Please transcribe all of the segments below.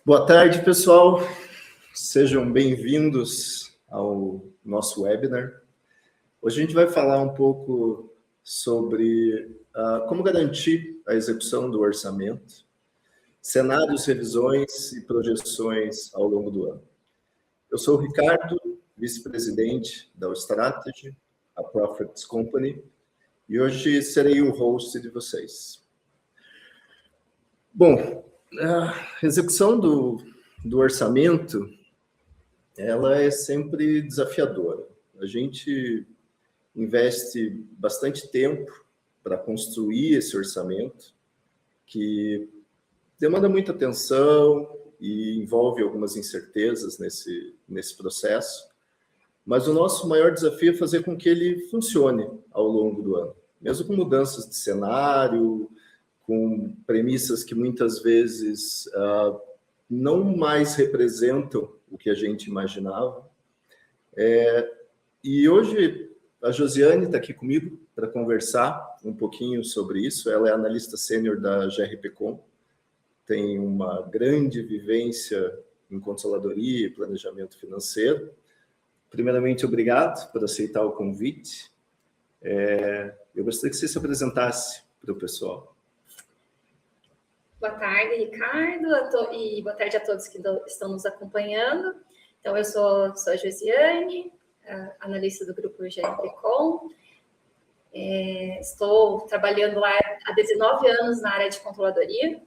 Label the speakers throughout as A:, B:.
A: Boa tarde, pessoal. Sejam bem-vindos ao nosso webinar. Hoje a gente vai falar um pouco sobre como garantir a execução do orçamento, cenários, revisões e projeções ao longo do ano. Eu sou o Ricardo, vice-presidente da Strategy, a Profits Company, e hoje serei o host de vocês. Bom, a execução do orçamento, ela é sempre desafiadora. A gente investe bastante tempo para construir esse orçamento, que demanda muita atenção e envolve algumas incertezas nesse processo. Mas o nosso maior desafio é fazer com que ele funcione ao longo do ano, mesmo com mudanças de cenário, com premissas que muitas vezes não mais representam o que a gente imaginava. E hoje a Josiane está aqui comigo para conversar um pouquinho sobre isso. Ela é analista sênior da GRPcom, tem uma grande vivência em controladoria e planejamento financeiro. Primeiramente, obrigado por aceitar o convite. Eu gostaria que você se apresentasse para o pessoal.
B: Boa tarde, Ricardo, e boa tarde a todos que estão nos acompanhando. Então, eu sou a Josiane, analista do grupo GRPcom. Estou trabalhando lá há 19 anos na área de controladoria,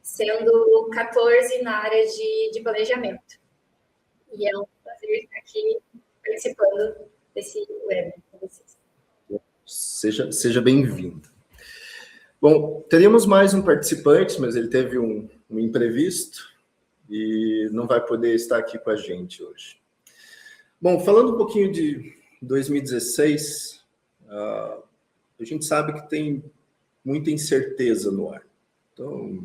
B: sendo 14 na área de planejamento. E é um prazer estar aqui participando desse webinar com vocês.
A: Seja bem-vindo. Bom, teríamos mais um participante, mas ele teve um imprevisto e não vai poder estar aqui com a gente hoje. Bom, falando um pouquinho de 2016, a gente sabe que tem muita incerteza no ar. Então,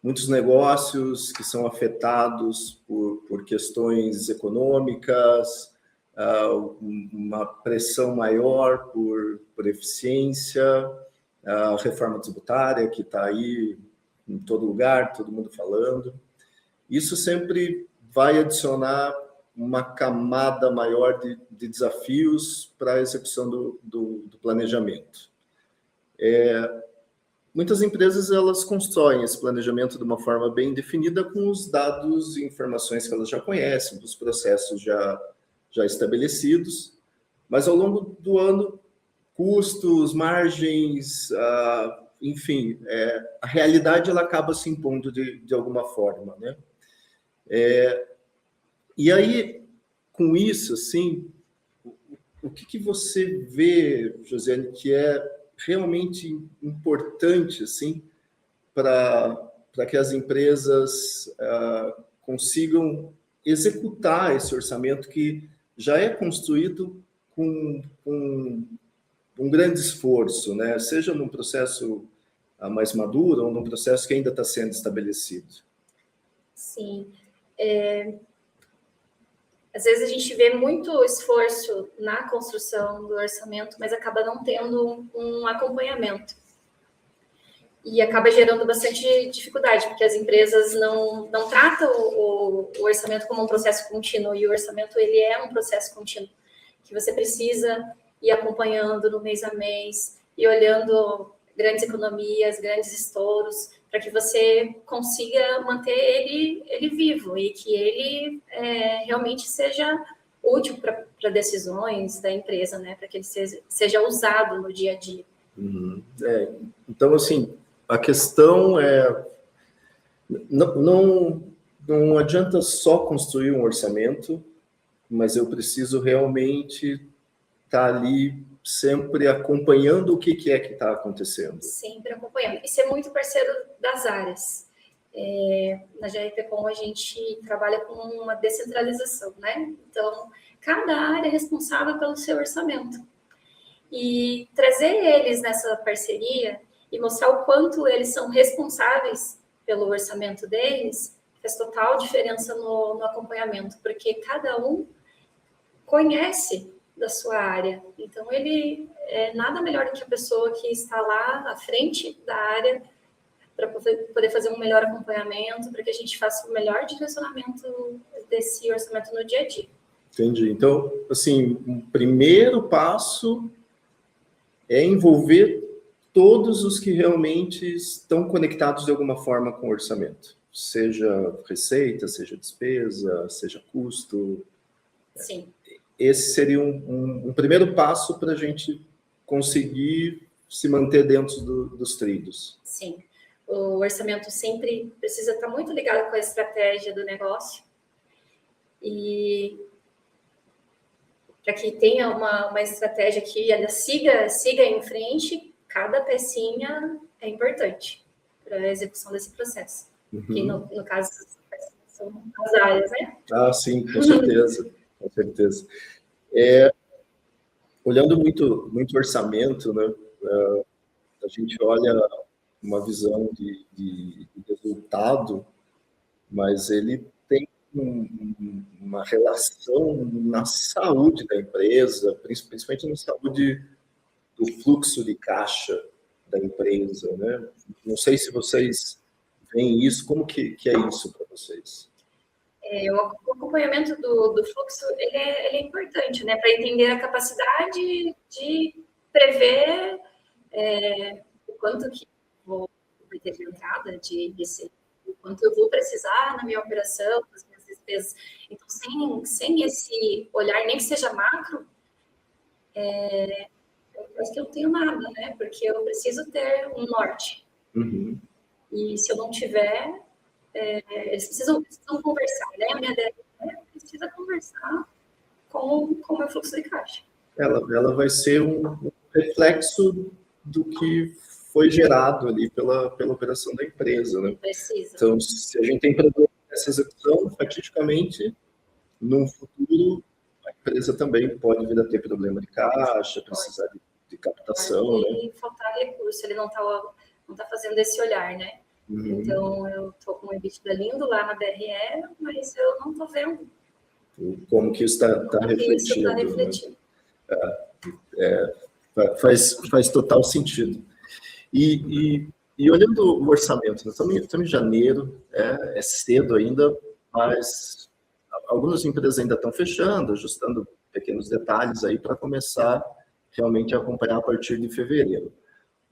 A: muitos negócios que são afetados por questões econômicas, uma pressão maior por eficiência, a reforma tributária que está aí em todo lugar, todo mundo falando. Isso sempre vai adicionar uma camada maior de desafios para a execução do planejamento. Muitas empresas elas constroem esse planejamento de uma forma bem definida com os dados e informações que elas já conhecem, dos processos já estabelecidos, mas ao longo do ano custos, margens, enfim, a realidade ela acaba se impondo de alguma forma, né? E aí, com isso, assim, o que você vê, Josiane, que é realmente importante, assim, para que as empresas consigam executar esse orçamento que já é construído com um grande esforço, né? Seja num processo mais maduro ou num processo que ainda está sendo estabelecido.
B: Sim. Às vezes a gente vê muito esforço na construção do orçamento, mas acaba não tendo um acompanhamento. E acaba gerando bastante dificuldade, porque as empresas não tratam o orçamento como um processo contínuo, e o orçamento ele é um processo contínuo, que você precisa ir acompanhando no mês a mês, e olhando grandes economias, grandes estouros, para que você consiga manter ele vivo e que ele realmente seja útil para decisões da empresa, né? Para que ele seja usado no dia a dia.
A: Então, assim, a questão não adianta só construir um orçamento, mas eu preciso realmente estar ali sempre acompanhando o que é que está acontecendo.
B: Sempre acompanhando. E ser muito parceiro das áreas. Na GRPcom a gente trabalha com uma descentralização, né? Então, cada área é responsável pelo seu orçamento. E trazer eles nessa parceria e mostrar o quanto eles são responsáveis pelo orçamento deles faz total diferença no acompanhamento, porque cada um conhece da sua área. Então, ele é nada melhor do que a pessoa que está lá à frente da área para poder fazer um melhor acompanhamento, para que a gente faça o melhor direcionamento desse orçamento no dia a dia.
A: Entendi. Então, assim, o primeiro passo é envolver todos os que realmente estão conectados de alguma forma com o orçamento. Seja receita, seja despesa, seja custo.
B: Sim.
A: Esse seria um primeiro passo para a gente conseguir se manter dentro dos trilhos.
B: Sim. O orçamento sempre precisa estar muito ligado com a estratégia do negócio. E para que tenha uma estratégia que ela siga em frente, cada pecinha é importante para a execução desse processo. Que no caso são as áreas, né?
A: Ah, sim, com certeza, com certeza. Olhando muito orçamento, né? A gente olha uma visão de resultado, mas ele tem uma relação na saúde da empresa, principalmente na saúde do fluxo de caixa da empresa, né? Não sei se vocês veem isso, como que é isso para vocês?
B: O acompanhamento do fluxo ele é importante, né? Para entender a capacidade de prever o quanto que vou ter de entrada, de receita, o quanto eu vou precisar na minha operação, nas minhas despesas. Então, sem esse olhar, nem que seja macro, eu acho que eu não tenho nada, né? Porque eu preciso ter um norte. E se eu não tiver, eles precisam conversar, né? A minha ideia precisa conversar com o meu fluxo de caixa.
A: Ela vai ser um reflexo do que foi gerado ali pela operação da empresa, né?
B: Precisa.
A: Então, se a gente tem problema nessa execução, faticamente, no futuro, a empresa também pode vir a ter problema de caixa, precisar de captação, né?
B: E faltar recurso, ele não tá fazendo esse olhar, né? Então, eu estou com um EBITDA lindo lá na BRE, mas eu não estou vendo.
A: Como que isso está refletindo. Né? Faz total sentido. E olhando o orçamento, nós estamos em janeiro, é cedo ainda, mas algumas empresas ainda estão fechando, ajustando pequenos detalhes aí para começar realmente a acompanhar a partir de fevereiro.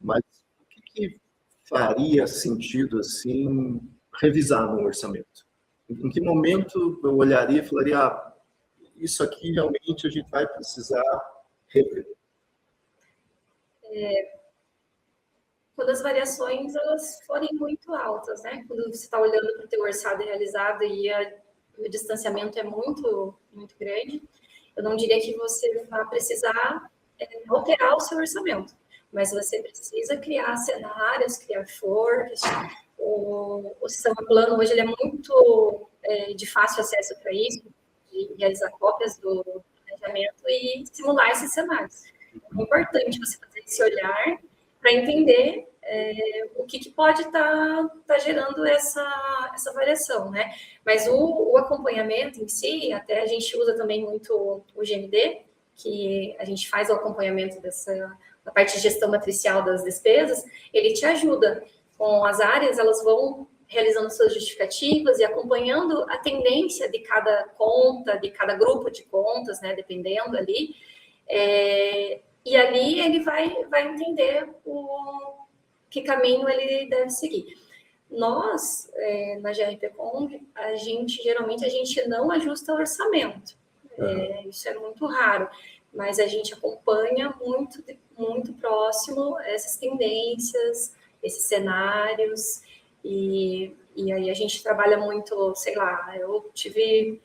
A: Mas o que faria sentido, assim, revisar no orçamento? Em que momento eu olharia e falaria, isso aqui realmente a gente vai precisar rever?
B: Quando as variações elas forem muito altas, né? Quando você está olhando para o teu orçado realizado e o distanciamento é muito grande, eu não diria que você vai precisar alterar o seu orçamento, mas você precisa criar cenários, criar forecast. O sistema plano hoje ele é muito de fácil acesso para isso, de realizar cópias do planejamento e simular esses cenários. É importante você fazer esse olhar para entender o que pode estar gerando essa variação, né? Mas o acompanhamento em si, até a gente usa também muito o GMD, que a gente faz o acompanhamento da parte de gestão matricial das despesas, ele te ajuda. Com as áreas, elas vão realizando suas justificativas e acompanhando a tendência de cada conta, de cada grupo de contas, né? Dependendo ali. E ali ele vai entender que caminho ele deve seguir. Nós, na GRPcom, geralmente a gente não ajusta o orçamento. Isso é muito raro, mas a gente acompanha muito próximo essas tendências, esses cenários, e aí a gente trabalha muito, sei lá, eu tive...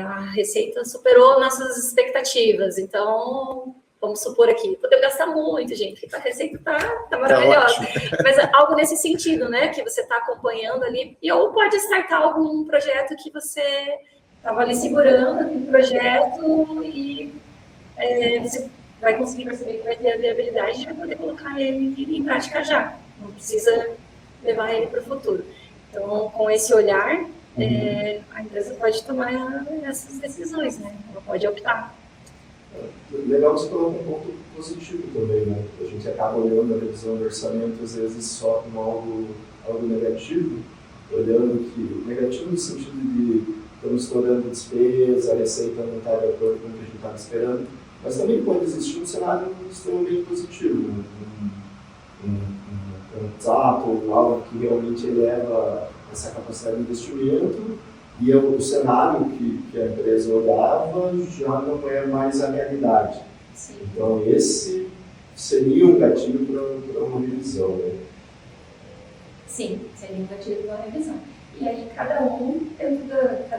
B: a receita superou nossas expectativas, então... Vamos supor aqui, podemos gastar muito, gente, a receita tá maravilhosa. Mas algo nesse sentido, né? Que você está acompanhando ali, ou pode startar algum projeto que você estava ali segurando o projeto e você vai conseguir perceber que vai ter a viabilidade de poder colocar ele em prática já. Não precisa levar ele para o futuro. Então, com esse olhar, a empresa pode tomar essas decisões, né? Ela pode optar.
A: Legal que você coloca um ponto positivo também, né? A gente acaba olhando a revisão do orçamento, às vezes, só como algo negativo, olhando que negativo no sentido de estamos estourando despesa, a receita não está de acordo com o que a gente estava esperando, mas também pode existir um cenário extremamente positivo, um contrato ou algo que realmente eleva essa capacidade de investimento e o cenário que a empresa olhava já não é mais a realidade.
B: Sim.
A: Então, esse seria um gatilho para uma revisão, né?
B: Sim, seria um gatilho para uma revisão. E aí, cada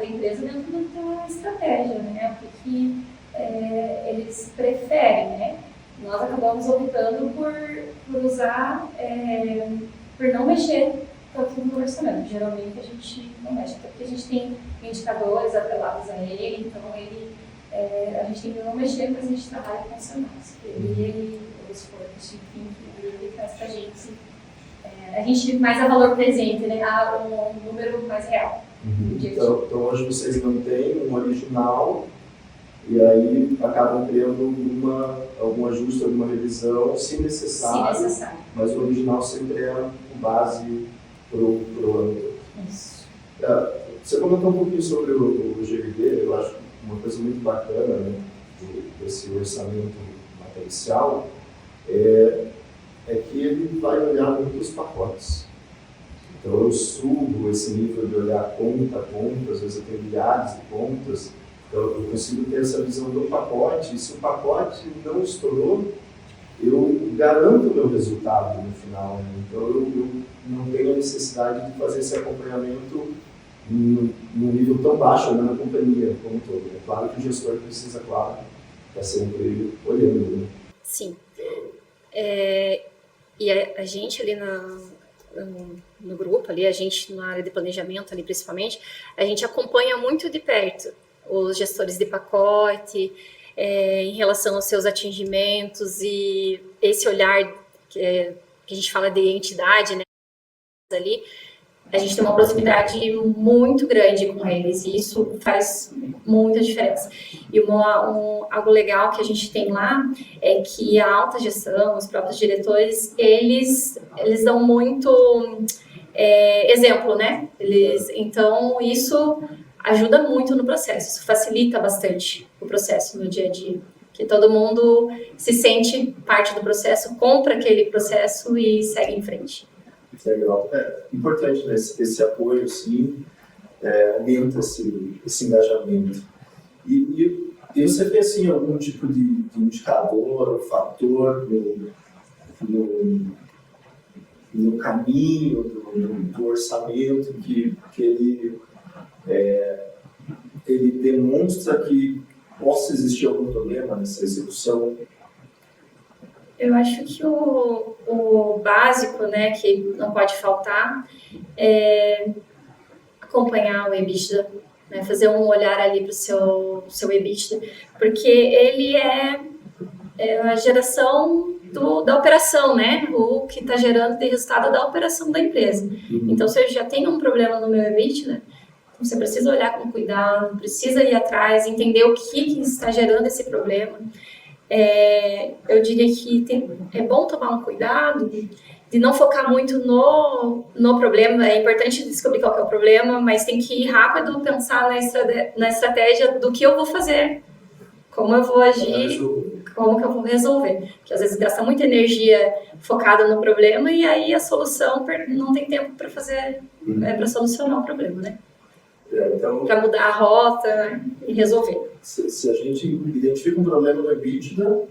B: empresa dentro da estratégia, né? O que eles preferem, né? Nós acabamos optando por usar, por não mexer tanto no orçamento. Geralmente a gente não mexe, até porque a gente tem indicadores atrelados a ele, então a gente tem que não mexer, mas a gente trabalha com cenários. O esforço, enfim, ele traz para a gente mais a valor presente, né? Um número mais real.
A: Então, hoje vocês mantêm um original e aí acabam criando algum ajuste, alguma revisão, se necessário. Mas o original sempre é o base para o ano todo.
B: Isso.
A: Você comentou um pouquinho sobre o GVD, eu acho uma coisa muito bacana, né, desse orçamento matricial, é que ele vai olhar muito os pacotes. Então eu subo esse nível de olhar conta a conta, às vezes eu tenho milhares de contas, então eu consigo ter essa visão do pacote, e se o pacote não estourou, eu garanto o meu resultado no final, né? Então eu não tenho a necessidade de fazer esse acompanhamento num nível tão baixo na companhia como um todo. É claro que o gestor precisa, claro, estar sempre olhando, né?
B: Sim. E a gente ali no grupo, ali, a gente na área de planejamento, ali principalmente, a gente acompanha muito de perto os gestores de pacote, em relação aos seus atingimentos e esse olhar que a gente fala de entidade, né, ali, a gente tem uma proximidade muito grande com eles e isso faz muita diferença. E algo legal que a gente tem lá é que a alta gestão, os próprios diretores, eles dão muito exemplo, né? Então, isso ajuda muito no processo, isso facilita bastante o processo no dia a dia. Que todo mundo se sente parte do processo, compra aquele processo e segue em frente.
A: Legal. Importante, né? Esse apoio, sim, aumenta esse engajamento. E você vê, assim, algum tipo de indicador ou fator no caminho do orçamento que ele demonstra que possa existir algum problema nessa execução?
B: Eu acho que o básico, né, que não pode faltar, é acompanhar o EBITDA, né, fazer um olhar ali para o seu EBITDA, porque ele é a geração da operação, né, o que está gerando de resultado da operação da empresa. Então, se eu já tenho um problema no meu EBITDA, você precisa olhar com cuidado, precisa ir atrás, entender o que está gerando esse problema. Eu diria que é bom tomar um cuidado de não focar muito no problema. É importante descobrir qual que é o problema, mas tem que ir rápido pensar na estratégia do que eu vou fazer, como eu vou agir, como que eu vou resolver. Porque às vezes gasta muita energia focada no problema e aí a solução não tem tempo para fazer, para solucionar o problema, né?
A: Então,
B: para mudar a rota e resolver.
A: Se a gente identifica um problema no EBITDA,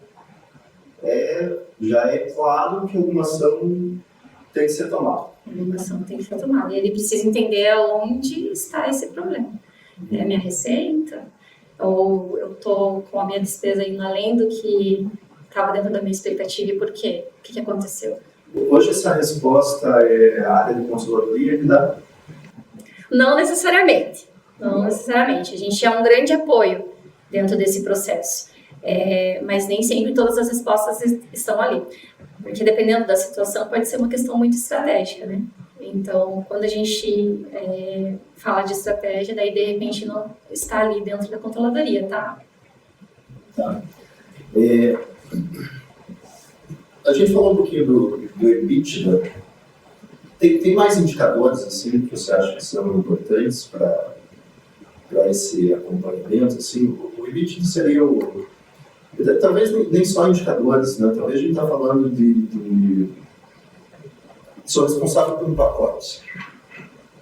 A: já é claro que alguma ação tem que ser tomada.
B: Alguma ação tem que ser tomada. E ele precisa entender onde está esse problema. É a minha receita? Ou eu estou com a minha despesa indo além do que estava dentro da minha expectativa e por quê? O que aconteceu?
A: Hoje essa resposta é a área de controladoria que dá?
B: Não necessariamente. Não necessariamente. A gente é um grande apoio dentro desse processo. Mas nem sempre todas as respostas estão ali. Porque dependendo da situação, pode ser uma questão muito estratégica, né? Então, quando a gente fala de estratégia, daí de repente não está ali dentro da controladoria, tá?
A: Tá. A gente falou um pouquinho do EBITDA. Tem mais indicadores assim que você acha que são importantes para esse acompanhamento? Assim, o EBITDA seria talvez nem só indicadores, né? Talvez a gente está falando sou responsável por um pacote.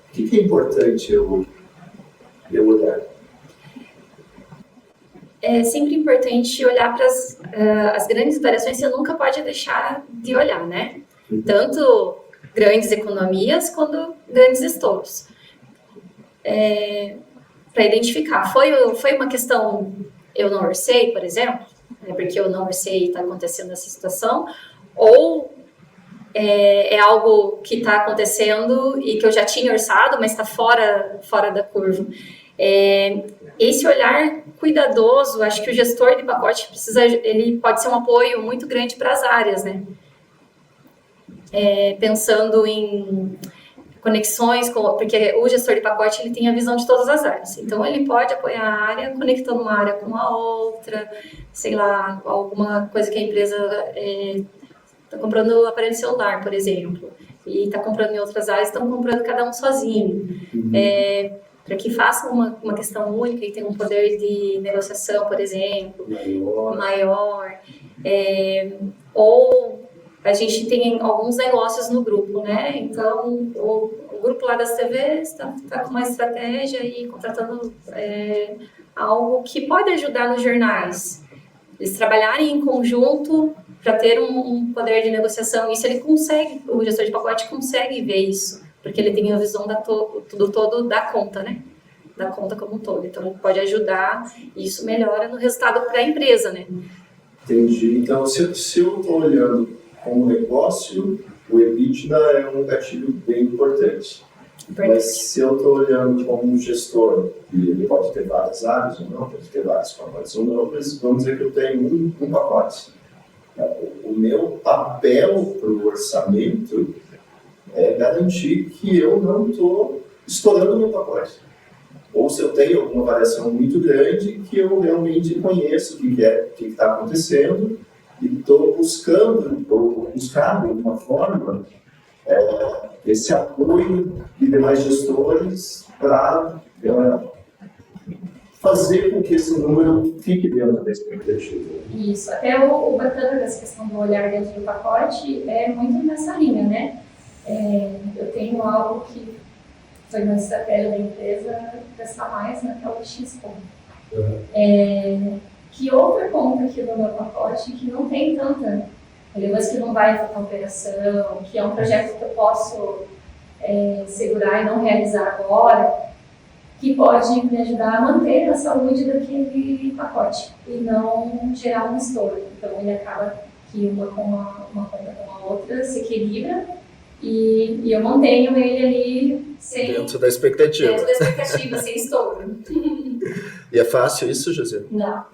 A: O que é importante eu olhar?
B: É sempre importante olhar para as grandes variações, você nunca pode deixar de olhar, né? Tanto grandes economias quanto grandes estouros. Para identificar, foi uma questão, eu não orcei, por exemplo, porque eu não orcei e está acontecendo essa situação, ou é algo que está acontecendo e que eu já tinha orçado, mas está fora da curva. Esse olhar cuidadoso, acho que o gestor de pacote ele pode ser um apoio muito grande para as áreas, né? Pensando em conexões, porque o gestor de pacote ele tem a visão de todas as áreas. Então, ele pode apoiar a área conectando uma área com a outra, sei lá, alguma coisa que a empresa está comprando aparelho celular, por exemplo, e está comprando em outras áreas, estão comprando cada um sozinho. Para que façam uma questão única e tenham um poder de negociação, por exemplo, maior. Ou a gente tem alguns negócios no grupo, né? Então, o grupo lá das TVs está com uma estratégia e contratando algo que pode ajudar nos jornais. Eles trabalharem em conjunto para ter um poder de negociação. Isso ele consegue, o gestor de pacote consegue ver isso, porque ele tem a visão do todo da conta, né? Da conta como um todo. Então, ele pode ajudar e isso melhora no resultado para a empresa, né?
A: Entendi. Então, se eu estou olhando como negócio, o EBITDA é um gatilho bem importante. Mas se eu estou olhando como um gestor, e ele pode ter várias áreas ou não, pode ter vários pacotes ou não, mas vamos dizer que eu tenho um pacote. O meu papel para o orçamento é garantir que eu não estou estourando o meu pacote. Ou se eu tenho alguma variação muito grande, que eu realmente conheço o que está acontecendo e estou buscando, ou buscar de alguma forma, esse apoio de demais gestores para fazer com que esse número fique dentro da expectativa.
B: Isso, até o bacana dessa questão do olhar dentro do pacote é muito nessa linha, né? Eu tenho algo que foi uma estratégia da empresa gastar mais naquela X conta. Que outra conta aqui do meu pacote que não tem tanta relevância, que não vai afetar a operação, que é um projeto que eu posso segurar e não realizar agora, que pode me ajudar a manter a saúde daquele pacote e não gerar um estouro. Então, ele acaba que uma conta com a outra se equilibra e eu mantenho ele ali
A: dentro da expectativa.
B: Sem estouro.
A: E é fácil isso, José?
B: Não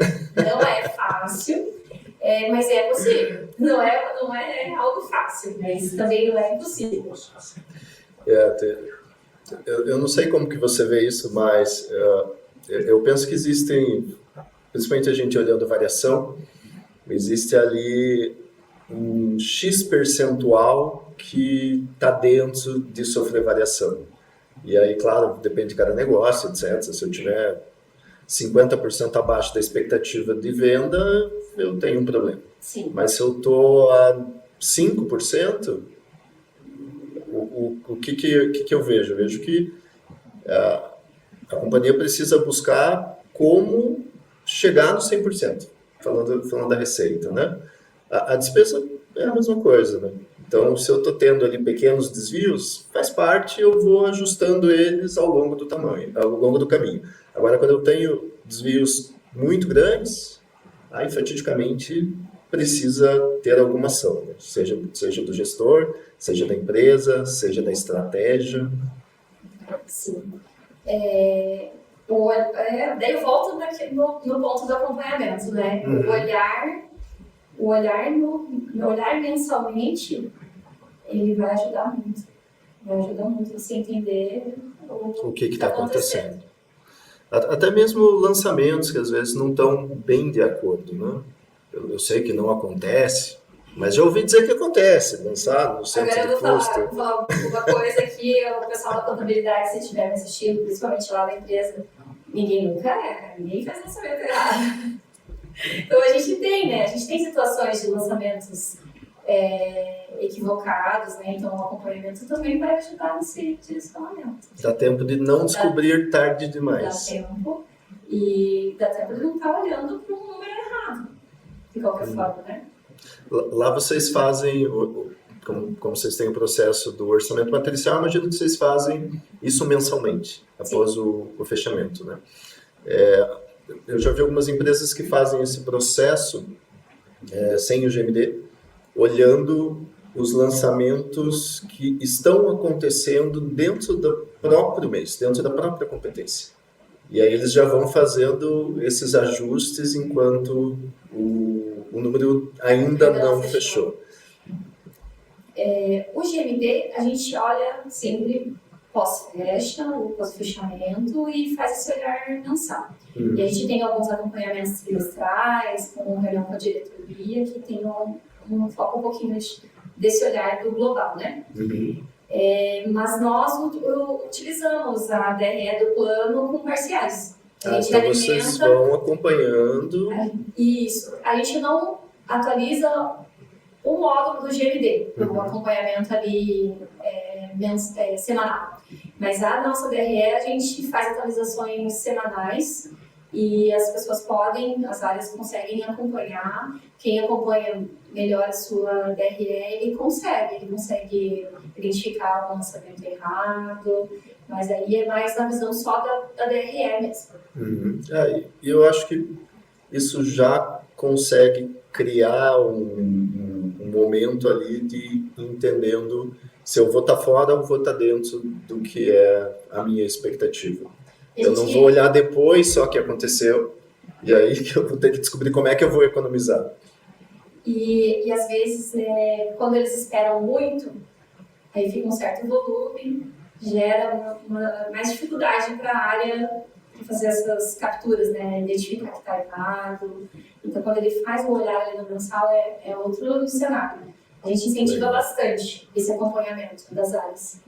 B: é fácil, mas é possível. Não é algo fácil, mas também não é impossível.
A: Eu não sei como que você vê isso, mas eu penso que existem, principalmente a gente olhando variação, existe ali um X percentual que está dentro de sofrer variação. E aí, claro, depende de cada negócio, etc. Se eu tiver 50% abaixo da expectativa de venda, eu tenho um problema.
B: Sim.
A: Mas se eu estou a 5%, o que eu vejo? Eu vejo que a companhia precisa buscar como chegar no 100%, falando da receita, né? A despesa é a mesma coisa, né? Então, se eu estou tendo ali pequenos desvios, faz parte, eu vou ajustando eles ao longo do caminho. Agora, quando eu tenho desvios muito grandes, aí fatidicamente precisa ter alguma ação, né? Seja do gestor, seja da empresa, seja da estratégia.
B: Sim. Daí eu volto no ponto do acompanhamento, né? O olhar mensalmente, ele vai ajudar muito. Vai ajudar muito você entender
A: o que está acontecendo. Até mesmo lançamentos que às vezes não estão bem de acordo, né? eu sei que não acontece, mas já ouvi dizer que acontece, lançar no centro
B: Agora
A: de custo.
B: vou falar uma coisa que o pessoal da contabilidade, se estiver me assistindo, principalmente lá na empresa, ninguém faz lançamento errado. Então a gente tem, né? A gente tem situações de lançamentos equivocados, né? Então o acompanhamento também vai ajudar nesse direcionamento.
A: Dá tempo de não descobrir tarde demais.
B: Dá tempo, e dá tempo de não estar olhando para um número errado, de qualquer forma, né?
A: Lá vocês fazem, como vocês têm o processo do orçamento matricial, imagino que vocês fazem isso mensalmente, após o fechamento, né? Eu já vi algumas empresas que fazem esse processo sem o GMD, olhando os lançamentos que estão acontecendo dentro do próprio mês, dentro da própria competência. E aí eles já vão fazendo esses ajustes enquanto o número ainda não fechou.
B: O GMD, a gente olha sempre pós-fecha, ou pós-fechamento, e faz esse olhar mensal. E a gente tem alguns acompanhamentos trimestrais, com reunião com a diretoria, que tem um foco um pouquinho desse olhar do global, né? Mas nós utilizamos a DRE do plano com parciais.
A: Então vocês vão acompanhando.
B: Isso. A gente não atualiza o módulo do GMD, o acompanhamento ali semanal. Mas a nossa DRE, a gente faz atualizações semanais e as pessoas as áreas conseguem acompanhar. Quem acompanha melhor a sua DRE, ele consegue identificar o lançamento errado, mas aí é mais na visão só da DRE mesmo.
A: E eu acho que isso já consegue criar um momento ali de ir entendendo se eu vou estar fora ou vou estar dentro do que é a minha expectativa. Eu não vou olhar depois só o que aconteceu, e aí que eu vou ter que descobrir como é que eu vou economizar.
B: E às vezes, quando eles esperam muito, aí fica um certo volume, gera mais dificuldade para a área fazer essas capturas, né? Identificar que está errado. Então, quando ele faz o olhar ali no mensal, é outro cenário. A gente incentiva bastante esse acompanhamento das áreas.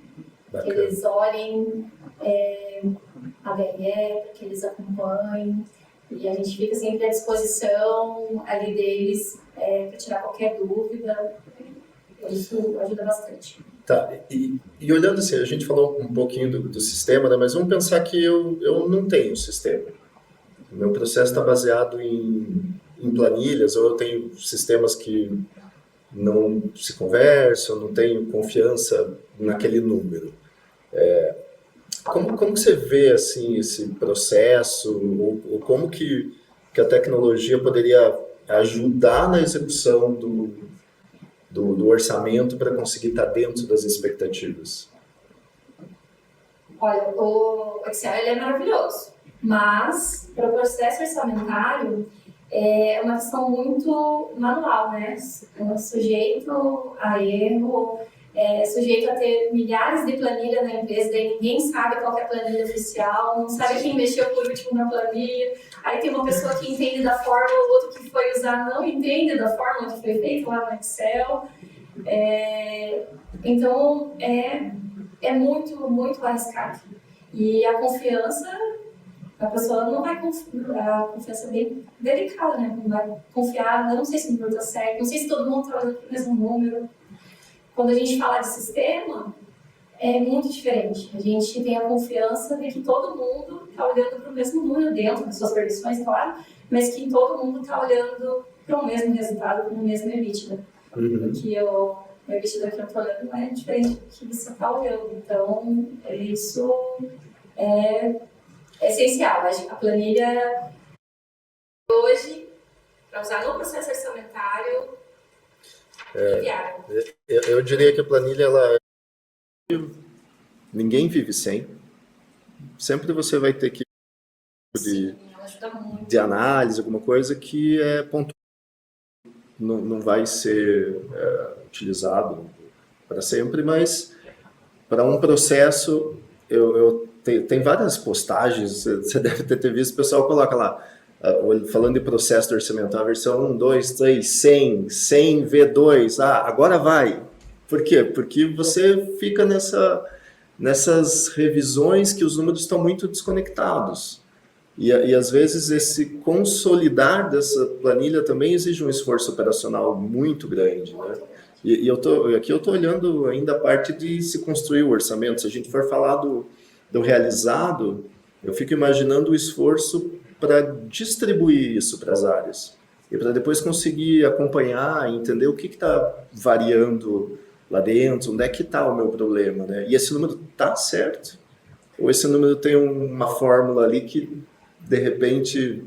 B: Que eles olhem a DRE, que eles acompanhem. E a gente fica sempre à disposição ali deles para tirar qualquer dúvida. Isso ajuda bastante.
A: Tá, e olhando assim, a gente falou um pouquinho do sistema, né? Mas vamos pensar que eu não tenho sistema. O meu processo está baseado em planilhas, ou eu tenho sistemas que não se conversam, não tenho confiança naquele número. Como que você vê assim, esse processo, ou como que a tecnologia poderia ajudar na execução do orçamento para conseguir estar dentro das expectativas?
B: Olha, o Excel ele é maravilhoso, mas para o processo orçamentário é uma questão muito manual, né? É sujeito a erro, sujeito a ter milhares de planilhas na empresa, daí ninguém sabe qual é a planilha oficial, não sabe quem mexeu por último na planilha, aí tem uma pessoa que entende da fórmula, o outro que foi usar não entende da fórmula que foi feita lá no Excel. Então, é muito, muito arriscado. E a confiança, a pessoa não vai confiar, a confiança é bem delicada, né? Não vai confiar, eu não sei se o número está certo, não sei se todo mundo está olhando para o mesmo número. Quando a gente fala de sistema, é muito diferente. A gente tem a confiança de que todo mundo está olhando para o mesmo número dentro das suas permissões, claro, mas que todo mundo está olhando para o mesmo resultado, para o mesmo EBITDA. Porque o EBITDA que eu estou olhando não é diferente do que você está olhando. Então, isso é essencial. A planilha hoje, para usar no processo orçamentário,
A: eu diria que a planilha, ninguém vive sem. Sempre você vai ter que de análise, alguma coisa que é pontual. Não vai ser utilizado para sempre, mas para um processo, tem várias postagens, você deve ter visto, o pessoal coloca lá, falando de processo de orçamento, a versão 1, 2, 3, 100, 100 V2, agora vai. Por quê? Porque você fica nessas revisões que os números estão muito desconectados. E às vezes esse consolidar dessa planilha também exige um esforço operacional muito grande, né? Aqui eu estou olhando ainda a parte de se construir o orçamento. Se a gente for falar do realizado, eu fico imaginando o esforço para distribuir isso para as áreas. E para depois conseguir acompanhar e entender o que está variando lá dentro, onde é que está o meu problema, né? E esse número está certo? Ou esse número tem uma fórmula ali que, de repente,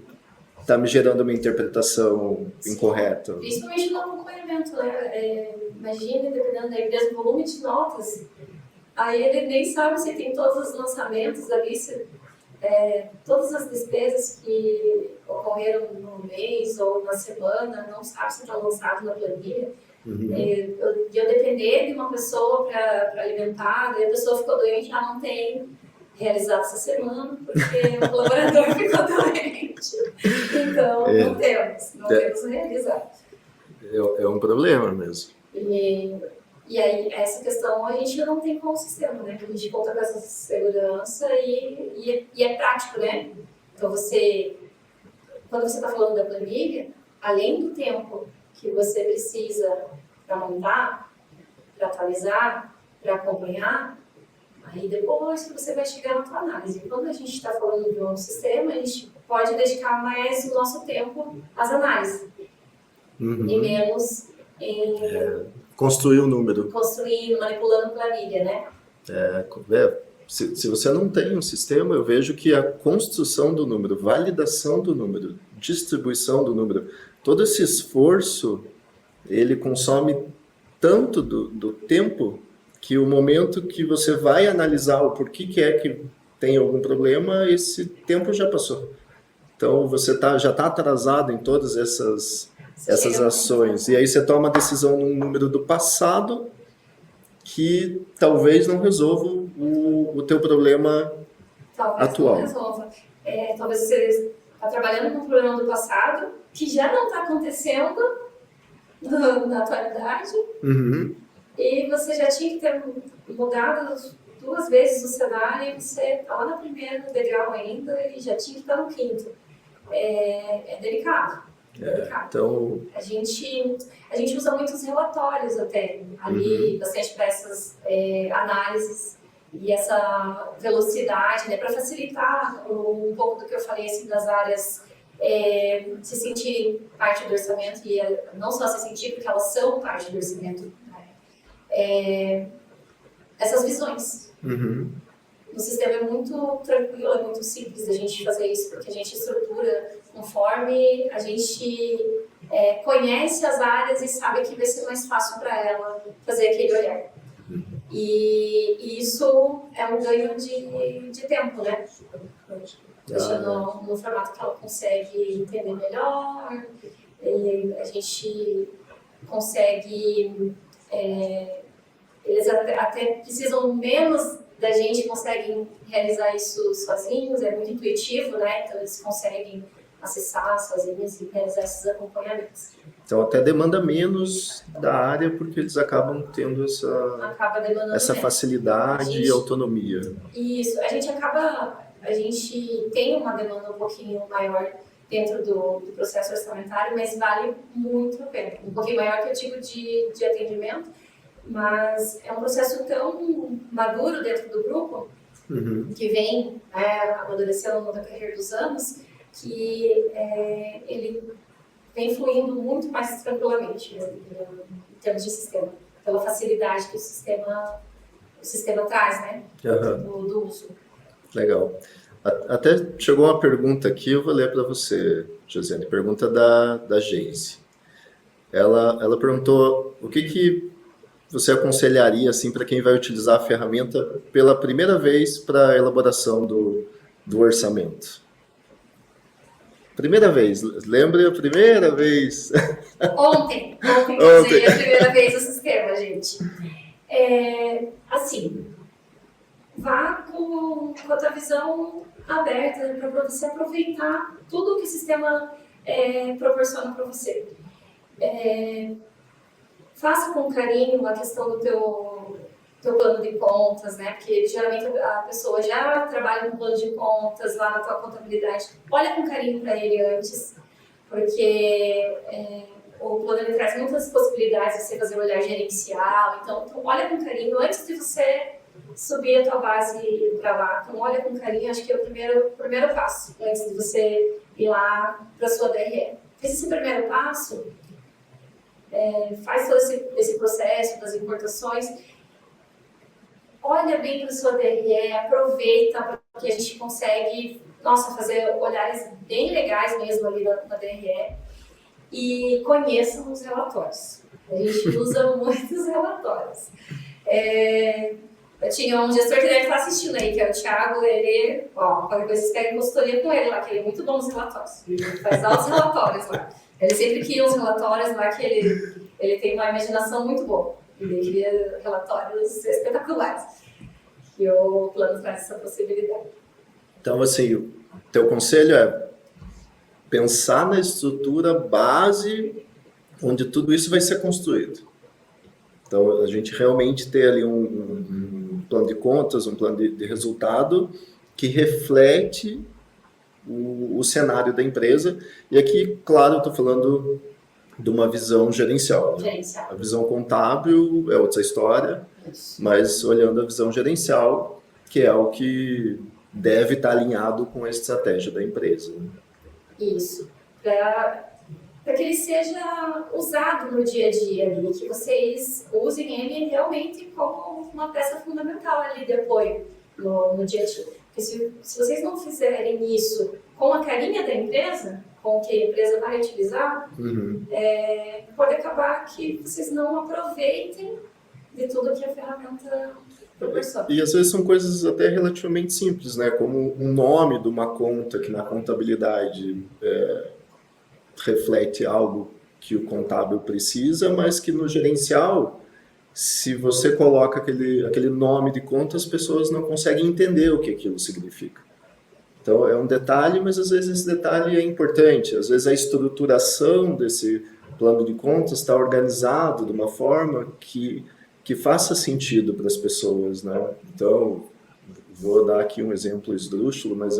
A: está me gerando uma interpretação incorreta?
B: Principalmente no acompanhamento, né? Imagina, dependendo da empresa, o volume de notas. Aí ele nem sabe se tem todos os lançamentos ali, todas as despesas que ocorreram no mês ou na semana, não sabe se está lançado na planilha. Eu depender de uma pessoa para alimentar, daí a pessoa ficou doente, já não tem realizado essa semana, porque o colaborador ficou doente. Então, não temos realizado.
A: É um problema mesmo.
B: E aí, essa questão a gente não tem com o sistema, né? Porque a gente conta com essa segurança e é prático, né? Então, quando você está falando da planilha, além do tempo que você precisa para montar, para atualizar, para acompanhar, aí depois que você vai chegar na tua análise. Quando a gente está falando de um sistema, a gente pode dedicar mais o nosso tempo às análises e menos em
A: construir o número.
B: Construindo, manipulando planilha, né?
A: Se você não tem um sistema, eu vejo que a construção do número, validação do número, distribuição do número, todo esse esforço, ele consome tanto do tempo que o momento que você vai analisar o porquê que é que tem algum problema, esse tempo já passou. Então, você já está atrasado em todas essas ações. E aí você toma uma decisão num número do passado que talvez não resolva o teu problema atual.
B: Talvez não resolva. Talvez você está trabalhando com um problema do passado que já não está acontecendo na atualidade. E você já tinha que ter mudado 2 vezes o cenário e você está lá no primeiro degrau ainda e já tinha que estar no 5º. É delicado.
A: Então...
B: A gente usa muitos relatórios até ali, bastante para essas análises e essa velocidade, né, para facilitar um pouco do que eu falei assim, das áreas se sentirem parte do orçamento e não só se sentir, porque elas são parte do orçamento. Essas visões. O sistema é muito tranquilo, é muito simples a gente fazer isso, porque a gente estrutura conforme a gente conhece as áreas e sabe que vai ser mais fácil para ela fazer aquele olhar. E isso é um ganho de tempo, né? Deixando no formato que ela consegue entender melhor, a gente consegue... eles até precisam menos da gente, conseguem realizar isso sozinhos, é muito intuitivo, né? Então eles conseguem acessar sozinhos e realizar esses acompanhamentos.
A: Então até demanda menos da área porque eles acabam tendo essa facilidade e autonomia.
B: Isso, a gente tem uma demanda um pouquinho maior dentro do processo orçamentário, mas vale muito a pena. Um pouquinho maior que eu digo de atendimento, mas é um processo tão maduro dentro do grupo, que vem amadurecendo no decorrer dos anos, que ele vem fluindo muito mais tranquilamente em termos de sistema, pela facilidade que o sistema traz, né, do uso.
A: Legal. Até chegou uma pergunta aqui, eu vou ler para você, Josiane. Pergunta da Geise. Ela perguntou o que você aconselharia assim, para quem vai utilizar a ferramenta pela primeira vez para a elaboração do orçamento? Primeira vez, lembre a primeira vez.
B: Ontem eu usei a primeira vez o sistema, gente. Assim, vá com a tua visão aberta para você aproveitar tudo que o sistema proporciona para você. Faça com carinho a questão do teu plano de contas, né? Porque geralmente a pessoa já trabalha com plano de contas lá na tua contabilidade. Olha com carinho para ele antes, porque o plano ele traz muitas possibilidades de você fazer um olhar gerencial. Então olha com carinho antes de você subir a tua base para lá. Então olha com carinho, acho que é o primeiro passo antes de você ir lá para a sua DRE. Fez esse primeiro passo, faz todo esse processo das importações. Olha bem para a sua DRE, aproveita, porque a gente consegue, fazer olhares bem legais mesmo ali na DRE. E conheçam os relatórios. A gente usa muitos relatórios. Eu tinha um gestor que deve estar assistindo aí, que é o Thiago. Ele, qualquer coisa vocês pegam consultoria com ele lá, que ele é muito bom nos relatórios. Ele faz altos relatórios lá. Ele sempre cria uns relatórios lá que ele tem uma imaginação muito boa. Ele cria relatórios espetaculares. E o plano traz essa possibilidade.
A: Então, assim, o teu conselho é pensar na estrutura base onde tudo isso vai ser construído. Então, a gente realmente ter ali um plano de contas, um plano de resultado que reflete o cenário da empresa. E aqui, claro, eu estou falando de uma visão gerencial. Né? A visão contábil é outra história, mas olhando a visão gerencial, que é o que deve estar alinhado com a estratégia da empresa. Né?
B: Isso. Para que ele seja usado no dia a dia ali, que vocês usem ele realmente como uma peça fundamental ali de apoio no dia a dia. Porque se vocês não fizerem isso com a carinha da empresa, com o que a empresa vai utilizar, pode acabar que vocês não aproveitem de tudo que a ferramenta proporciona.
A: E às vezes são coisas até relativamente simples, né? Como um nome de uma conta que na contabilidade reflete algo que o contábil precisa, mas que no gerencial, se você coloca aquele nome de conta, as pessoas não conseguem entender o que aquilo significa. Então é um detalhe, mas às vezes esse detalhe é importante. Às vezes a estruturação desse plano de contas está organizado de uma forma que faça sentido para as pessoas, né? Então, vou dar aqui um exemplo esdrúxulo, mas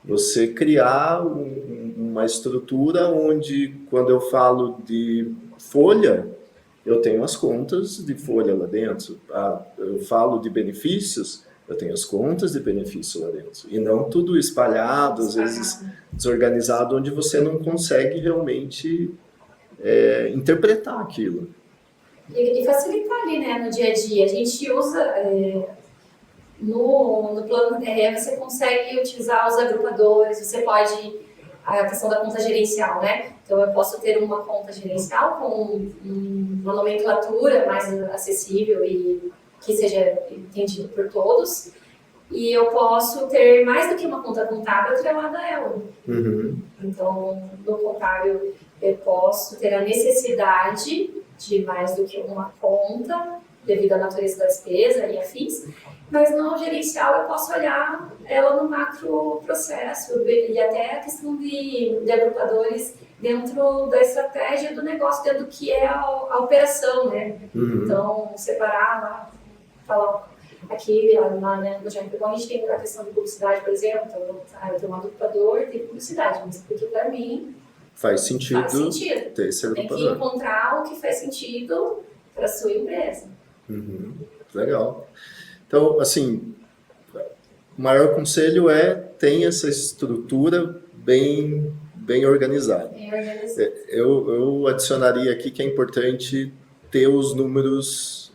A: você criar uma estrutura onde, quando eu falo de folha, eu tenho as contas de folha lá dentro. Eu falo de benefícios, eu tenho as contas de benefício lá dentro. E não tudo espalhado, às vezes desorganizado, onde você não consegue realmente interpretar aquilo.
B: E facilitar ali, né, no dia a dia. A gente usa, no plano DRE, você consegue utilizar os agrupadores, você pode, a questão da conta gerencial, né? Então, eu posso ter uma conta gerencial com uma nomenclatura mais acessível e que seja entendido por todos. E eu posso ter mais do que uma conta contábil atrelada a ela. Então, no contábil, eu posso ter a necessidade de mais do que uma conta, devido à natureza da despesa e afins, mas no gerencial eu posso olhar ela no macro processo e até a questão de agrupadores dentro da estratégia do negócio, dentro do que é a operação, né? Então, separar lá, falar aqui no Jaime Pegou, a gente tem a questão de publicidade, por exemplo, então eu tenho um agrupador de publicidade, mas porque para mim
A: faz sentido ter esse agrupador.
B: Tem que encontrar o que faz sentido para a sua empresa.
A: Legal. Então, assim, o maior conselho tenha essa estrutura bem organizada. Eu adicionaria aqui que é importante ter os números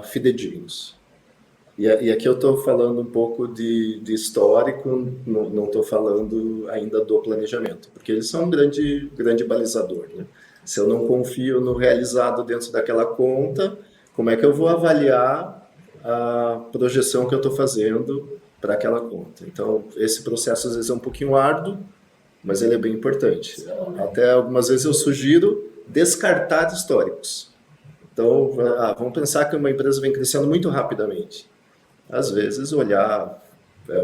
A: fidedignos. E aqui eu estou falando um pouco de histórico, não estou falando ainda do planejamento, porque eles são um grande balizador. Né? Se eu não confio no realizado dentro daquela conta, como é que eu vou avaliar a projeção que eu estou fazendo para aquela conta? Então, esse processo às vezes é um pouquinho árduo, mas ele é bem importante. Até algumas vezes eu sugiro descartar históricos. Então, vamos pensar que uma empresa vem crescendo muito rapidamente. Às vezes, olhar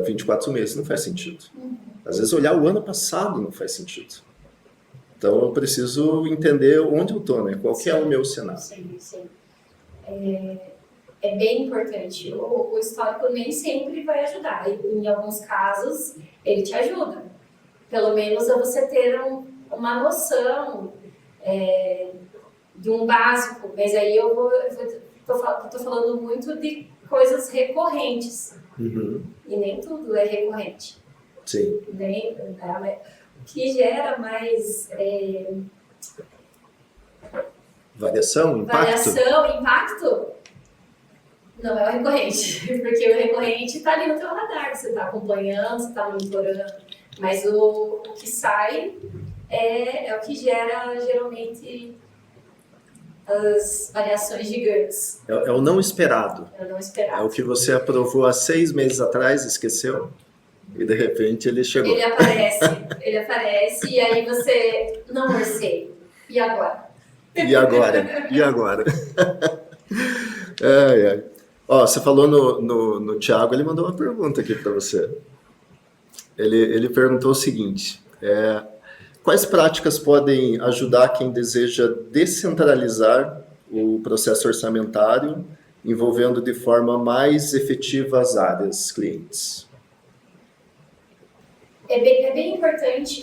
A: 24 meses não faz sentido. Às vezes olhar o ano passado não faz sentido. Então eu preciso entender onde eu estou, né? Qual que é o meu cenário.
B: Sim. É bem importante. O histórico nem sempre vai ajudar. Em alguns casos, ele te ajuda. Pelo menos a você ter uma noção de um básico. Mas aí eu tô falando muito de coisas recorrentes. E nem tudo é recorrente.
A: Sim.
B: O que gera mais
A: variação,
B: impacto, não é o recorrente. Porque o recorrente está ali no teu radar, você está acompanhando, você está monitorando. Mas o que sai é o que gera, geralmente, as variações gigantes.
A: É o não esperado.
B: É o não esperado.
A: É o que você aprovou há 6 meses atrás, esqueceu? E de repente ele chegou.
B: Ele aparece e aí você não orcei. E agora?
A: E agora? Ai. Ó, você falou no Thiago, ele mandou uma pergunta aqui para você. Ele perguntou o seguinte: quais práticas podem ajudar quem deseja descentralizar o processo orçamentário, envolvendo de forma mais efetiva as áreas clientes?
B: É bem importante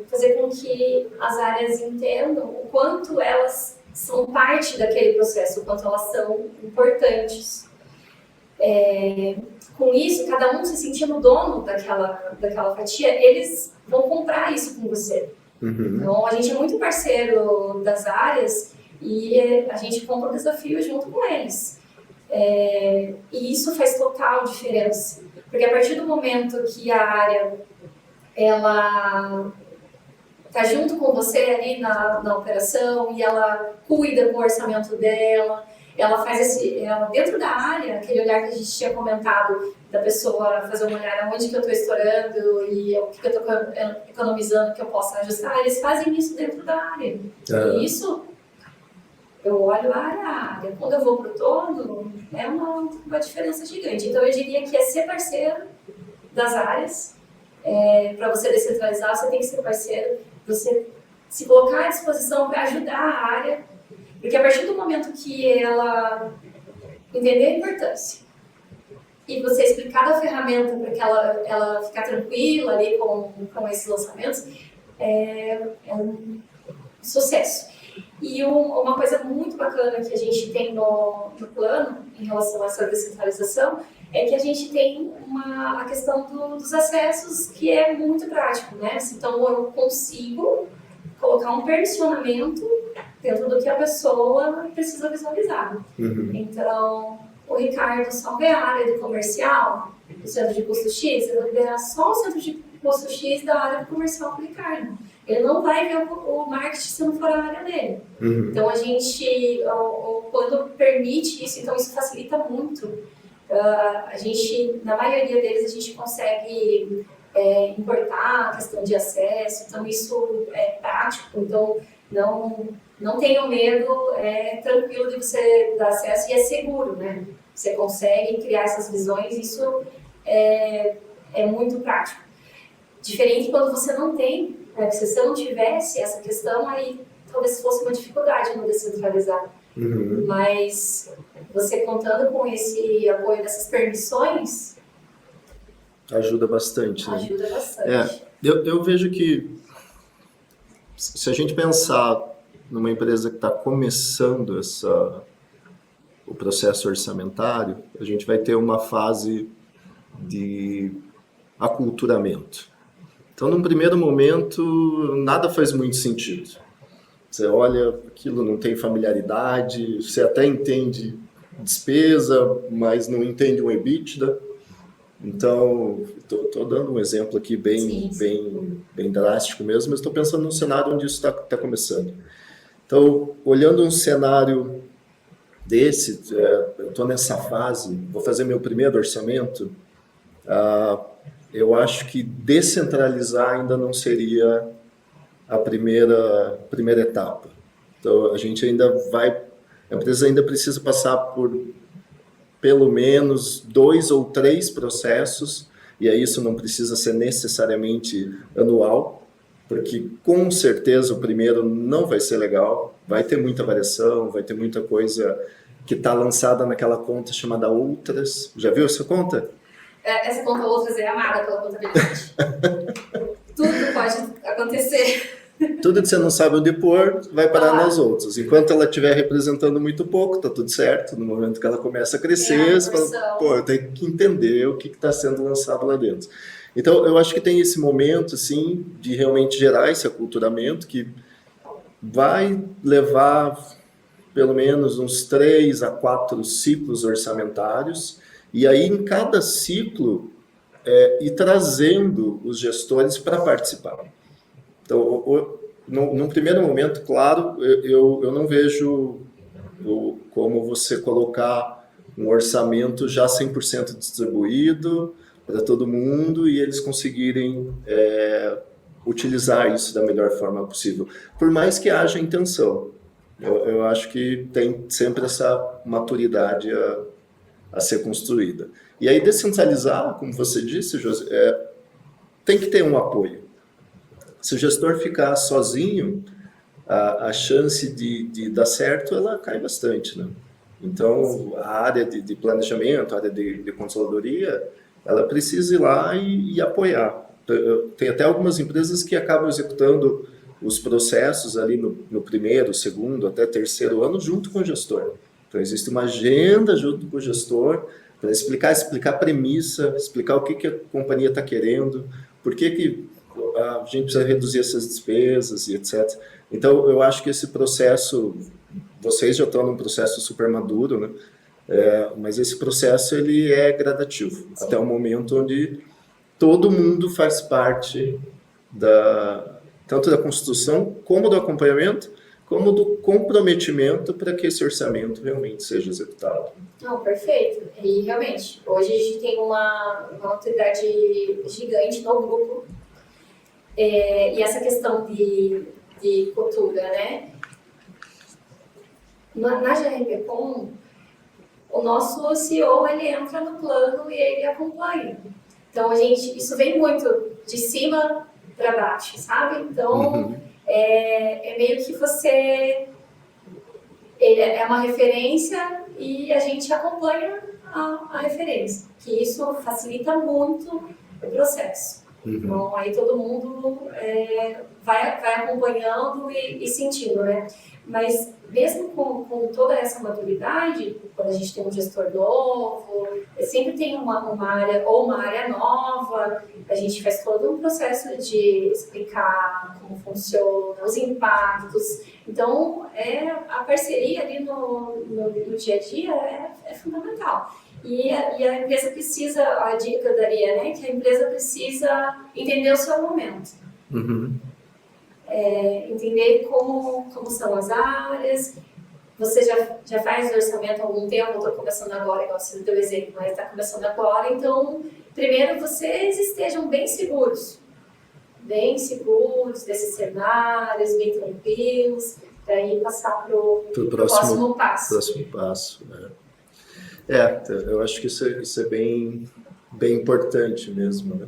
B: fazer com que as áreas entendam o quanto elas são parte daquele processo, o quanto elas são importantes. Com isso, cada um se sentindo dono daquela fatia, eles vão comprar isso com você. Então, a gente é muito parceiro das áreas e a gente compra o desafio junto com eles. E isso faz total diferença. Porque a partir do momento que a área ela está junto com você ali na operação e ela cuida do orçamento dela, ela faz ela dentro da área, aquele olhar que a gente tinha comentado, da pessoa fazer um olhar aonde que eu estou estourando e o que eu estou economizando que eu possa ajustar, eles fazem isso dentro da área. E isso, eu olho área a área. Quando eu vou para o todo, é uma diferença gigante. Então, eu diria que é ser parceiro das áreas. Para você descentralizar, você tem que ser parceiro, você se colocar à disposição para ajudar a área, porque a partir do momento que ela entender a importância e você explicar a ferramenta para que ela ficar tranquila ali com esses lançamentos, é um sucesso. E uma coisa muito bacana que a gente tem no plano, em relação a essa descentralização, é que a gente tem a questão dos acessos, que é muito prático, né? Então, eu consigo colocar um permissionamento dentro do que a pessoa precisa visualizar. Então, o Ricardo só vê a área do comercial, do centro de custo X, eu vou liberar só o centro de custo X da área do comercial para o Ricardo. Ele não vai ver o marketing se não for a área dele. Então, a gente, quando permite isso, então isso facilita muito. A gente, na maioria deles, a gente consegue importar a questão de acesso, então isso é prático, então não tenham medo, é tranquilo de você dar acesso e é seguro, né? Você consegue criar essas visões, isso é muito prático. Diferente quando você não tem, né? Se você não tivesse essa questão, aí talvez fosse uma dificuldade no descentralizar. Mas você contando com esse apoio dessas permissões...
A: Ajuda bastante, né?
B: Ajuda bastante.
A: Eu vejo que se a gente pensar numa empresa que está começando o processo orçamentário, a gente vai ter uma fase de aculturamento. Então, num primeiro momento, nada faz muito sentido. Você olha, aquilo não tem familiaridade, você até entende despesa, mas não entende um EBITDA. Então, estou dando um exemplo aqui bem drástico mesmo, mas estou pensando num cenário onde isso está começando. Então, olhando um cenário desse, eu estou nessa fase, vou fazer meu primeiro orçamento, eu acho que descentralizar ainda não seria a primeira etapa. Então, a empresa ainda precisa passar por pelo menos 2 ou 3 processos, e aí isso não precisa ser necessariamente anual, porque com certeza o primeiro não vai ser legal, vai ter muita variação, vai ter muita coisa que está lançada naquela conta chamada Outras. Já viu essa conta?
B: Essa conta Outras é amada pela contabilidade. Tudo pode acontecer.
A: Tudo que você não sabe onde pôr, vai parar nas outras. Enquanto ela estiver representando muito pouco, tá tudo certo. No momento que ela começa a crescer, você fala, pô, eu tenho que entender o que está sendo lançado lá dentro. Então, eu acho que tem esse momento, assim, de realmente gerar esse aculturamento que vai levar pelo menos uns 3 a 4 ciclos orçamentários, e aí em cada ciclo ir trazendo os gestores para participar. Então, num primeiro momento, claro, eu não vejo como você colocar um orçamento já 100% distribuído para todo mundo e eles conseguirem utilizar isso da melhor forma possível, por mais que haja intenção. Eu acho que tem sempre essa maturidade a ser construída. E aí, descentralizar, como você disse, José, tem que ter um apoio. Se o gestor ficar sozinho, a chance de dar certo, ela cai bastante, né? Então, a área de planejamento, a área de controladoria, ela precisa ir lá e apoiar. Tem até algumas empresas que acabam executando os processos ali no primeiro, segundo, até terceiro ano, junto com o gestor. Então, existe uma agenda junto com o gestor para explicar a premissa, explicar o que a companhia está querendo, por que a gente precisa reduzir essas despesas e etc. Então, eu acho que esse processo, vocês já estão num processo super maduro, né? Mas esse processo ele é gradativo, até o momento onde todo mundo faz parte tanto da construção, como do acompanhamento, como do comprometimento para que esse orçamento realmente seja executado.
B: Não, perfeito. E realmente, hoje a gente tem uma autoridade gigante no grupo. E essa questão de cultura, né? Na GRPcom, o nosso CEO, ele entra no plano e ele acompanha. Então, isso vem muito de cima para baixo, sabe? Então, é meio que ele é uma referência e a gente acompanha a referência, que isso facilita muito o processo. Então, aí todo mundo vai acompanhando e sentindo, né? Mas mesmo com toda essa maturidade, quando a gente tem um gestor novo, sempre tem uma área nova, a gente faz todo um processo de explicar como funciona, os impactos. Então, a parceria ali no dia a dia é fundamental. E a empresa precisa, a dica que eu daria, né, que a empresa precisa entender o seu momento. Entender como são as áreas. Você já faz o orçamento há algum tempo, eu estou começando agora, igual você deu o exemplo, mas está começando agora. Então, primeiro, vocês estejam bem seguros desses cenários, bem tranquilos, para aí passar para o próximo passo.
A: Próximo passo, né? Eu acho que isso é bem importante mesmo, né?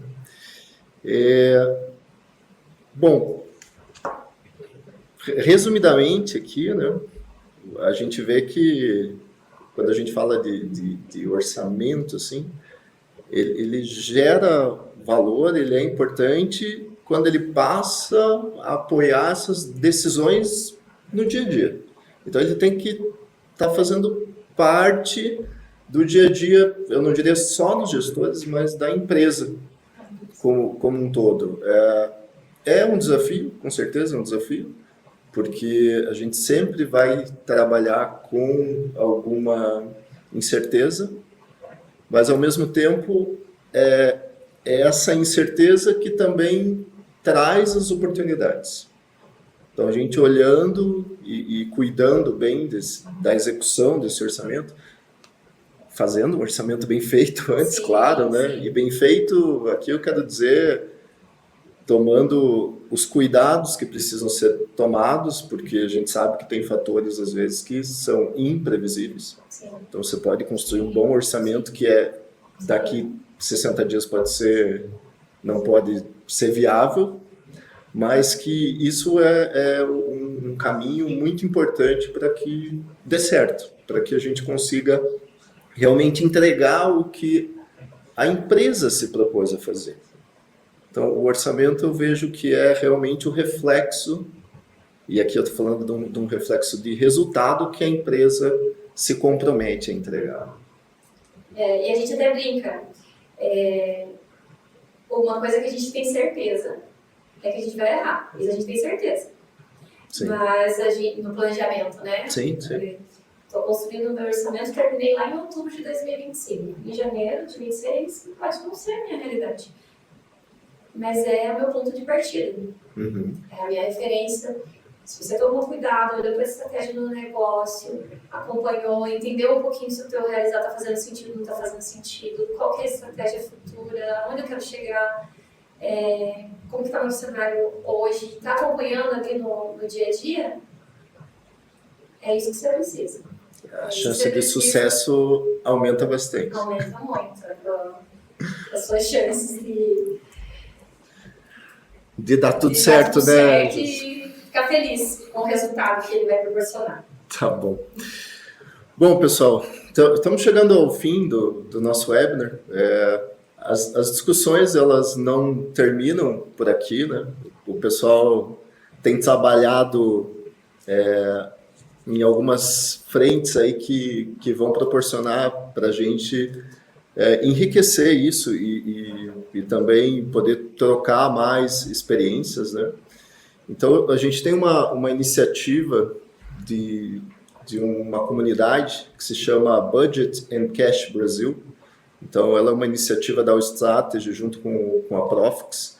A: Bom, resumidamente aqui, né, a gente vê que quando a gente fala de orçamento, assim, ele gera valor, ele é importante quando ele passa a apoiar essas decisões no dia a dia. Então, ele tem que estar fazendo parte do dia a dia, eu não diria só dos gestores, mas da empresa como um todo. É um desafio, com certeza é um desafio, porque a gente sempre vai trabalhar com alguma incerteza, mas ao mesmo tempo é essa incerteza que também traz as oportunidades. Então, a gente olhando e cuidando bem da execução desse orçamento, fazendo um orçamento bem feito antes, sim, claro, né? Sim. E bem feito, aqui eu quero dizer, tomando os cuidados que precisam ser tomados, porque a gente sabe que tem fatores, às vezes, que são imprevisíveis.
B: Sim.
A: Então, você pode construir um bom orçamento que daqui 60 dias não pode ser viável, mas que isso é um caminho muito importante para que dê certo, para que a gente consiga realmente entregar o que a empresa se propôs a fazer. Então, o orçamento eu vejo que é realmente o reflexo, e aqui eu estou falando de um reflexo de resultado que a empresa se compromete a entregar.
B: E a gente até brinca. Uma coisa que a gente tem certeza é que a gente vai errar. Isso a gente tem certeza.
A: Sim.
B: Mas no planejamento, né?
A: Sim.
B: Estou construindo o meu orçamento, terminei lá em outubro de 2025. Em janeiro de 2026, pode não ser a minha realidade. Mas é o meu ponto de partida.
A: Uhum.
B: É a minha referência. Se você tomou cuidado, olhou para a estratégia do negócio, acompanhou, entendeu um pouquinho se o teu realizar está fazendo sentido, não está fazendo sentido, qual que é a estratégia futura, onde eu quero chegar, como está o meu cenário hoje, está acompanhando ali no dia a dia, é isso que você precisa.
A: A chance de sucesso aumenta bastante.
B: Aumenta muito. As suas chances
A: de dar tudo certo, né?
B: E ficar feliz com o resultado que ele vai proporcionar.
A: Tá bom. Bom, pessoal, então, estamos chegando ao fim do nosso webinar. As discussões, elas não terminam por aqui, né? O pessoal tem trabalhado em algumas frentes aí que vão proporcionar para a gente enriquecer isso e também poder trocar mais experiências, né? Então, a gente tem uma iniciativa de uma comunidade que se chama Budget and Cash Brasil. Então, ela é uma iniciativa da Strategy junto com a Profix,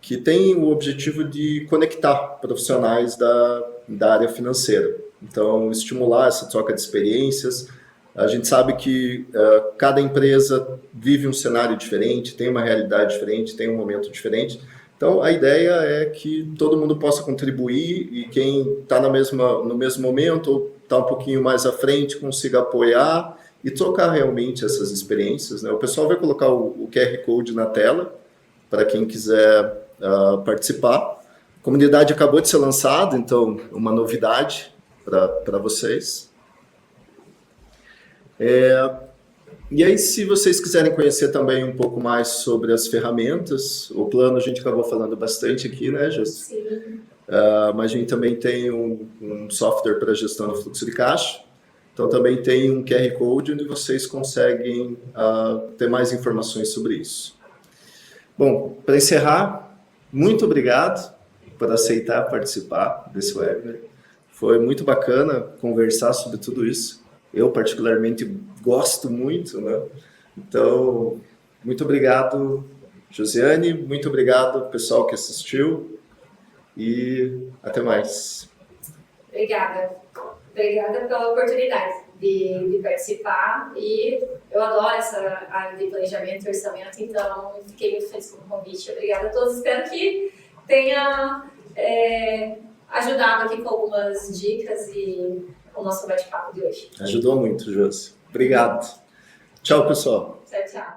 A: que tem o objetivo de conectar profissionais da área financeira. Então, estimular essa troca de experiências. A gente sabe que cada empresa vive um cenário diferente, tem uma realidade diferente, tem um momento diferente. Então, a ideia é que todo mundo possa contribuir e quem está no mesmo momento ou está um pouquinho mais à frente consiga apoiar e trocar realmente essas experiências, né? O pessoal vai colocar o QR Code na tela para quem quiser participar. A comunidade acabou de ser lançada, então, uma novidade para vocês. E aí, se vocês quiserem conhecer também um pouco mais sobre as ferramentas, o plano a gente acabou falando bastante aqui, né, Jéssica?
B: Sim.
A: Mas a gente também tem um software para gestão do fluxo de caixa. Então, também tem um QR Code onde vocês conseguem ter mais informações sobre isso. Bom, para encerrar, muito obrigado por aceitar participar desse webinar. Foi muito bacana conversar sobre tudo isso. Eu, particularmente, gosto muito, né? Então, muito obrigado, Josiane. Muito obrigado, pessoal que assistiu. E até mais.
B: Obrigada. Obrigada pela oportunidade de participar. E eu adoro essa área de planejamento e orçamento, então fiquei muito feliz com o convite. Obrigada a todos. Espero que tenha ajudado aqui com algumas dicas e o nosso bate-papo de hoje.
A: Ajudou muito, Josi. Obrigado. Tchau, pessoal.
B: Tchau, tchau.